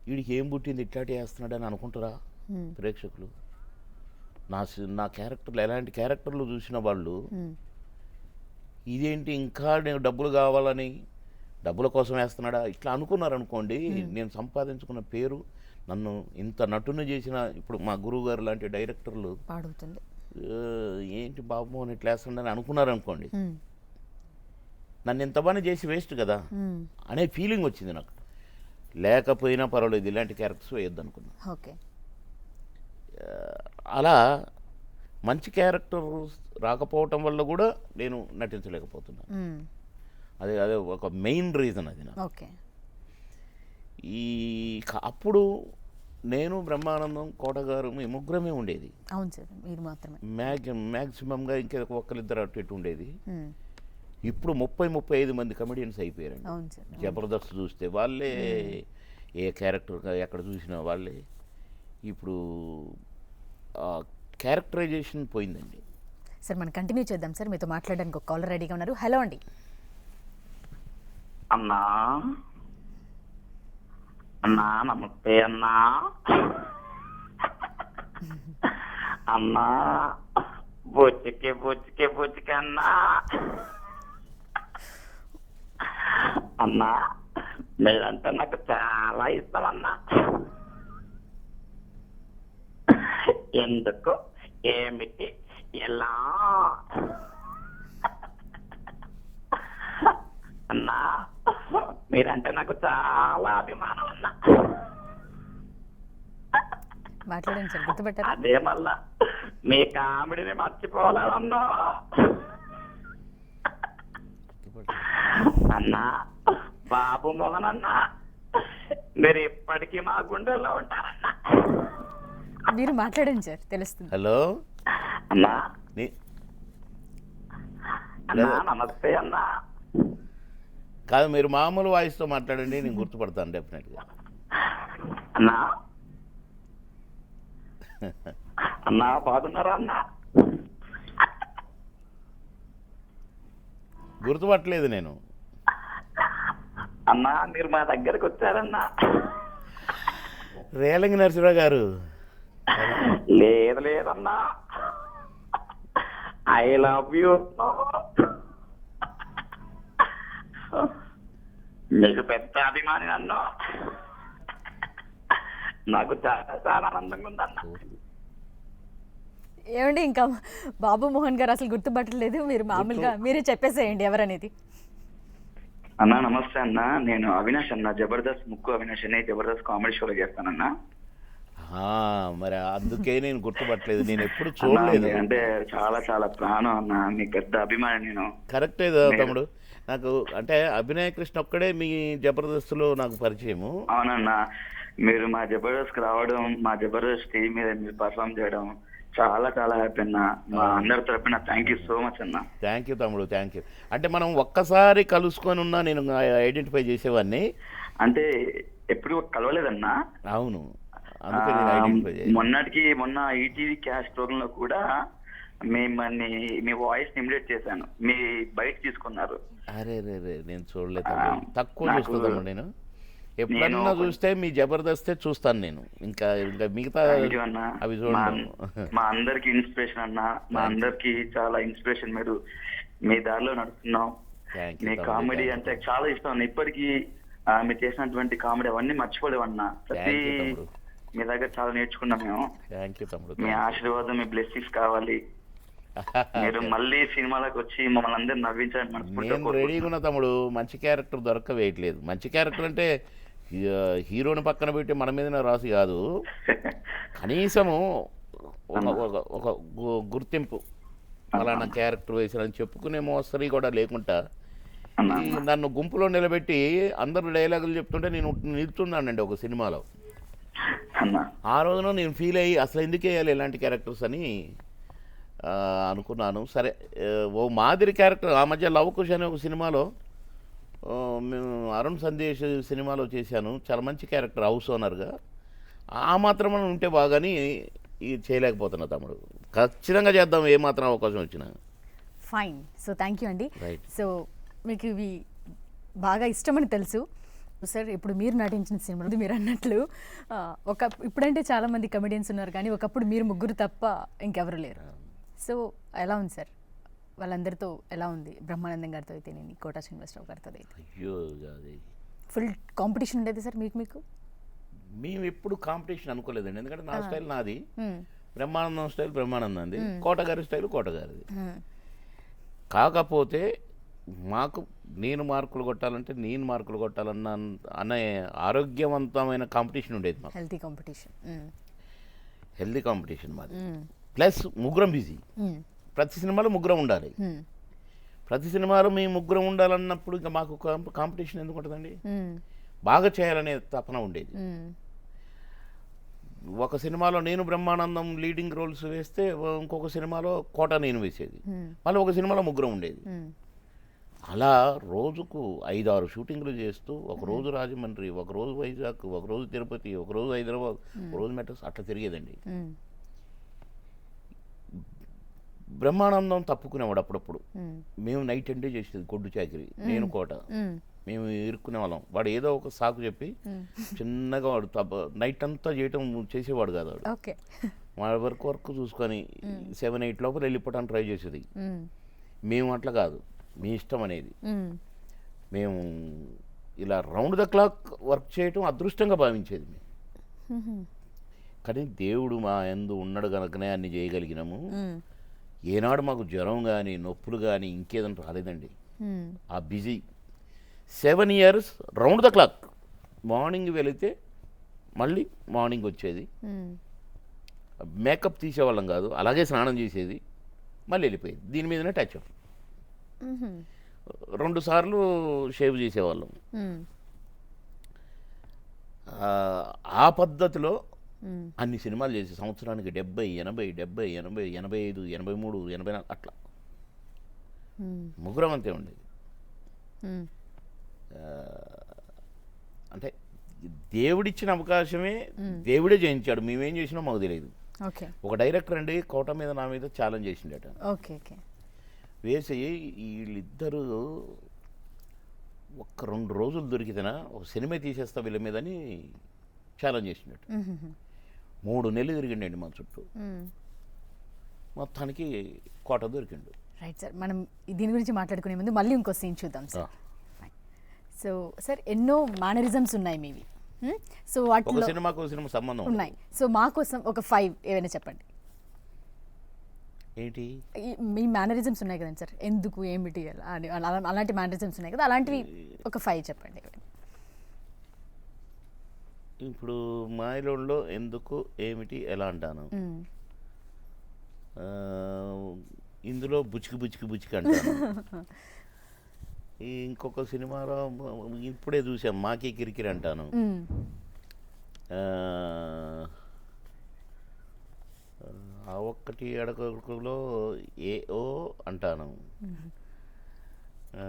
వీడికి ఏం పుట్టింది ఇట్లాంటి వేస్తున్నాడని అనుకుంటారా ప్రేక్షకులు? నా క్యారెక్టర్లు, ఎలాంటి క్యారెక్టర్లు చూసిన వాళ్ళు ఇదేంటి ఇంకా నేను డబ్బులు కావాలని డబ్బుల కోసం వేస్తున్నాడా ఇట్లా అనుకున్నారనుకోండి, నేను సంపాదించుకున్న పేరు, నన్ను ఇంత నటుని చేసిన ఇప్పుడు మా గురువు గారు లాంటి డైరెక్టర్లు పాడుతుంది, ఏంటి బాబు అని ఇట్లా వేస్తున్నాడని అనుకున్నారనుకోండి, నన్ను ఇంత పని చేసి వేస్ట్ కదా అనే ఫీలింగ్ వచ్చింది నాకు. లేకపోయినా పర్వాలేదు, ఇలాంటి క్యారెక్టర్స్ వేయొద్దు అనుకున్నా. ఓకే, అలా మంచి క్యారెక్టర్ రాకపోవటం వల్ల కూడా నేను నటించలేకపోతున్నాను. అదే ఒక మెయిన్ రీజన్ అది నాకు. ఓకే, అప్పుడు నేను బ్రహ్మానందం కోట గారు మీ ముగ్గురమే ఉండేది. అవును సార్, మీరు మాత్రమే. మ్యాక్సిమంగా ఇంకా ఒక్కరిద్దరు అటు ఇటు ఉండేది. ఇప్పుడు 30-35 మంది కమెడియన్స్ అయిపోయారండి. అవును సార్. జబర్దస్త్ చూస్తే వాళ్ళే, ఏ క్యారెక్టర్ ఎక్కడ చూసినా వాళ్ళే. ఇప్పుడు క్యారెక్టరైజేషన్ పోయిందండి. సార్ మనం కంటిన్యూ చేద్దాం సార్, మీతో మాట్లాడడానికి ఒక కాలర్ రెడీగా ఉన్నారు. హలో అండి. అన్నా అన్నా నమస్తే అన్నా. అన్నా బొచ్చికే బొచ్చికే బొచ్చికే అన్నా. అన్నా మీరంటే నాకు చాలా ఇష్టం అన్నా. ఎందుకు, ఏమిటి, ఎలా అన్నా? మీరంటే నాకు చాలా అభిమానం అన్నా. మాట్లాడండి సార్, గుర్తుపెట్టారు. అదే మళ్ళా మీ కామెడీని మర్చిపోవాలన్నా. అన్నా బాబు మోహన్ అన్నా, మీరు ఇప్పటికీ మా గుండెల్లో ఉంటారన్నా. మీరు మాట్లాడండి సార్, తెలుస్తుంది. హలో అన్నా నీ- అన్నా నమస్తే అన్నా. కాదు, మీరు మామూలు వాయిస్తో మాట్లాడండి, నేను గుర్తుపడతాను డెఫినెట్గా. అన్నా అన్నా బాగున్నారా అన్నా? గుర్తుపట్టలేదు నేను. అన్నా మీరు మా దగ్గరకు వచ్చారన్నా. రేలంగి నరసింహరావు గారు. లేదు లేదన్నా, ఐ లవ్ యూ. నీకు పెద్ద అభిమాని నన్ను. నాకు చాలా చాలా ఆనందంగా ఉందన్న. ఏమండి, ఇంకా బాబు మోహన్ గారు అసలు గుర్తుపట్టలేదు, మీరు మామూలుగా మీరే చెప్పేసేయండి ఎవరనేది. అన్నా నమస్తే అన్న, నేను అవినాష్ అన్న, జబర్దస్త్ ముక్కు అవినాష్ అనే జబర్దస్త్ కామెడీ షోలో చేస్తానన్నా. మరి అందుకే నేను గుర్తుపట్టలేదు, నేను ఎప్పుడు చూడలేదు. అంటే చాలా చాలా ప్రాణం అన్న, మీ పెద్ద అభిమాని నేను. కరెక్టే తమ్ముడు. నాకు అంటే అభినయ కృష్ణ ఒక్కడే మీ జబర్దస్త్లో నాకు పరిచయము. అవునన్నా, మీరు మా జబర్దస్త్ రావడం, మా జబర్దస్త్ స్టేజ్ మీద మీరు పర్ఫామ్ చేయడం చాలా చాలా హ్యాపీ అన్న. మా అందరి తరపున థ్యాంక్ యూ సో మచ్ అన్న. థ్యాంక్ యూ తమ్ముడు, థ్యాంక్ యూ. అంటే మనం ఒక్కసారి కలుసుకొని ఉన్నా నేను ఐడెంటిఫై చేసేవాడిని. అంటే ఎప్పుడు కలవలేదన్నా. అవును, అందుకే నేను ఐడెంటిఫై మొన్న ఈటీవీ క్యాష్ ప్రోగ్రామ్ లో కూడా మిమ్మల్ని మీ వాయిస్ ఇమిడియేట్ చేశాను, మీ బయట తీసుకున్నారు. అరే రే రే, నేను చూడలేదు తమ్ముడు. తక్కువ చూస్తా తమ్ముడు నేను. ఎప్పుడన్నా చూస్తే మీ జబర్దస్తే చూస్తాను నేను. ఇంకా ఇంకా మిగతా Thank you అన్న. అవి చూడండి. మా అందరికి ఇన్స్పిరేషన్ అన్న, మా అందరికి చాలా ఇన్స్పిరేషన్. మీరు మీ దారిలో నడుస్తున్నాం. Thank you మీ తమ్ముడు, కామెడీ thank you. అంటే చాలా ఇష్టం అన్న. ఇప్పటికీ మీరు చేసినటువంటి కామెడీ అవన్నీ మర్చిపోలేవన్నా. ప్రతి Thank you తమ్ముడు. మీ దగ్గర చాలా నేర్చుకున్నాం మేము. థ్యాంక్ యూ తమ్ముడు. మీ ఆశీర్వాదం, మీ బ్లెస్సింగ్స్ కావాలి. మీరు మళ్ళీ సినిమాలకు వచ్చి మమ్మల్ని అందరు నవ్వించాలని నేను మనస్ఫూర్తిగా రెడీగా ఉన్నా తమ్ముడు. మంచి క్యారెక్టర్ దొరక్క వేయట్లేదు. మంచి క్యారెక్టర్ అంటే హీరోని పక్కన పెట్టి మన మీదనే రాసి కాదు, కనీసము ఒక గుర్తింపు అలానా క్యారెక్టర్ వేసానని చెప్పుకునే మోస్తరీ కూడా లేకుండా నన్ను గుంపులో నిలబెట్టి అందరూ డైలాగులు చెప్తుంటే నేను నిలుతున్నానండి ఒక సినిమాలో. అన్న. ఆ రోజున నేను ఫీల్ అయ్యి అసలు ఎందుకు వేయాలి ఇలాంటి క్యారెక్టర్స్ అని అనుకున్నాను. సరే, ఓ మాదిరి క్యారెక్టర్ ఆ మధ్య లవ్ కుష్ అనే ఒక సినిమాలో మేము అరుణ్ సందేశ్ సినిమాలో చేశాను. చాలా మంచి క్యారెక్టర్, హౌస్ ఓనర్గా. ఆ మాత్రం మనం ఉంటే బాగాని ఇది చేయలేకపోతున్నా తమ్ముడు. ఖచ్చితంగా చేద్దాం ఏ మాత్రం అవకాశం వచ్చినా. ఫైన్. సో థ్యాంక్ యూ అండి. Right. సో మీకు ఇవి బాగా ఇష్టమని తెలుసు సార్. ఇప్పుడు మీరు నటించిన సినిమా మీరు అన్నట్లు ఇప్పుడంటే చాలామంది కమెడియన్స్ ఉన్నారు, కానీ ఒకప్పుడు మీరు ముగ్గురు తప్ప ఇంకెవరు లేరు. సో ఎలా ఉంది సార్ వాళ్ళందరితో? ఎలా ఉంది బ్రహ్మానందం గారితో అయితే, నేను కోటా శ్రీనివాసరావు గారితో అయితే? అయ్యో, అది ఫుల్ కాంపిటీషన్ ఉండేది సార్ మీకు? మేము ఎప్పుడు కాంపిటీషన్ అనుకోలేదండి. ఎందుకంటే నా స్టైల్ నాది, మ్మ్. బ్రహ్మానందం స్టైల్ బ్రహ్మానందంది, కోటగారి స్టైల్ కోటగారిది. మ్మ్. కాకపోతే మాకు నేను మార్కులు కొట్టాలంటే నేను మార్కులు కొట్టాలన్న అనే ఆరోగ్యవంతమైన కాంపిటీషన్ ఉండేది మాకు. Healthy competition. హెల్దీ కాంపిటీషన్ మాది. ప్లస్ ముగ్గురం బిజీ. ప్రతి సినిమాలో ముగ్గురం ఉండాలి. ప్రతి సినిమాలో మేము ముగ్గురం ఉండాలన్నప్పుడు ఇంకా మాకు కాంపిటీషన్ ఎందుకు ఉంటుందండి? బాగా చేయాలనే తపన ఉండేది. ఒక సినిమాలో నేను బ్రహ్మానందం లీడింగ్ రోల్స్ వేస్తే ఇంకొక సినిమాలో కోట నేను వేసేది, మళ్ళీ ఒక సినిమాలో ముగ్గురం ఉండేది. అలా రోజుకు 5-6 షూటింగ్లు చేస్తూ ఒకరోజు రాజమండ్రి, ఒకరోజు వైజాగ్, ఒకరోజు తిరుపతి, ఒకరోజు హైదరాబాద్, ఒకరోజు మెట్రస్, అట్లా తిరిగేదండి. బ్రహ్మానందం తప్పుకునేవాడు అప్పుడప్పుడు. మేము నైట్ అండే చేసేది గొడ్డు చాకిరి, నేను కోట. మేము ఇరుక్కునే వాళ్ళం. వాడు ఏదో ఒక సాకు చెప్పి చిన్నగా వాడు నైట్ అంతా చేసేవాడు కాదు వాడు. వాడి వర్క్ చూసుకొని 7-8 లోపల వెళ్ళిపోవడానికి ట్రై చేసేది. మేము అట్లా కాదు, మీ ఇష్టం అనేది. మేము ఇలా రౌండ్ ద క్లాక్ వర్క్ చేయటం అదృష్టంగా భావించేది మేము. కానీ దేవుడు మా యందు ఉన్నాడు కనుకనే అన్ని చేయగలిగినాము. ఏనాడు మాకు జ్వరం కానీ నొప్పులు కానీ ఇంకేదని రాలేదండి. ఆ busy 7 years round the clock. Morning వెళితే మళ్ళీ మార్నింగ్ వచ్చేది. మేకప్ తీసేవాళ్ళం కాదు, అలాగే స్నానం చేసేది, మళ్ళీ వెళ్ళిపోయేది. దీని మీదనే టచ్ అప్. 2 సార్లు షేవ్ చేసేవాళ్ళం. ఆ పద్ధతిలో అన్ని సినిమాలు చేసి సంవత్సరానికి 70, 80, 70, 80, 85, 83, 84 అట్లా ముగ్గురం అంతే ఉండేది. అంటే దేవుడిచ్చిన అవకాశమే దేవుడే చేయించాడు, మేమేం చేసినా మాకు తెలియదు. ఒక డైరెక్టర్ అండి కోట మీద నా మీద ఛాలెంజ్ చేసిండట. వేసి వీళ్ళిద్దరూ ఒక్క 2 రోజులు దొరికితేనా ఒక సినిమా తీసేస్తా వీళ్ళ మీదని ఛాలెంజ్ చేసిండట. 3 నెలలు తిరిగిండండి మా చుట్టూ. మొత్తానికి కోట దొరికిండు. రైట్ సార్, మనం దీని గురించి మాట్లాడుకునే ముందు మళ్ళీ ఇంకో సీన్ చూద్దాం సార్. సో సార్ ఎన్నో మేనరిజమ్స్ ఉన్నాయి మీవి. సో వాటిలో సినిమాకు సినిమా సంబంధం ఉన్నాయి. సో మా కోసం ఒక 5 ఏమైనా చెప్పండి. ఏంటి మీ మేనరిజమ్స్ ఉన్నాయి కదండి సార్, ఎందుకు ఏమిటి అలాంటి మేనరిజమ్స్ ఉన్నాయి కదా, అలాంటివి ఒక 5 చెప్పండి. ఇప్పుడు మాయలోన్లో ఎందుకు ఏమిటి ఎలా అంటాను, ఇందులో బుచ్చికి బుచ్చికి బుచ్చికి అంటాను. ఇంకొక సినిమాలో ఇప్పుడే చూసాం మాకే కిరికిరి అంటాను. ఆ, ఆ ఒక్కటి అడగలో ఏఓ అంటాను. ఆ,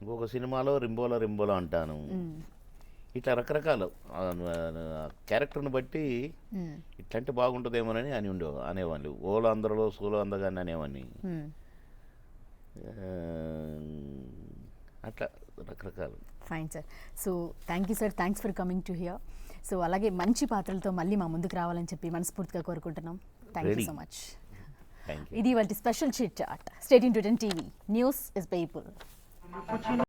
ఇంకొక సినిమాలో రింబోలో అంటాను. ఇట్లా రకరకాలు క్యారెక్టర్ని బట్టి ఇట్లాంటి బాగుంటుందేమోనని అనేవాళ్ళు. ఓలో అందరిలో సోలో అందగాని అనేవాడిని. అట్లా రకరకాలు. Fine sir. So thank you sir, thanks for coming to hear. So అలాగే మంచి పాత్రలతో మళ్ళీ మా ముందుకు రావాలని చెప్పి మనస్ఫూర్తిగా కోరుకుంటున్నాం. Thank you Ready. So much. Thank you. ఇది వాటి special chit chat. Stay tuned 10 TV. News is people.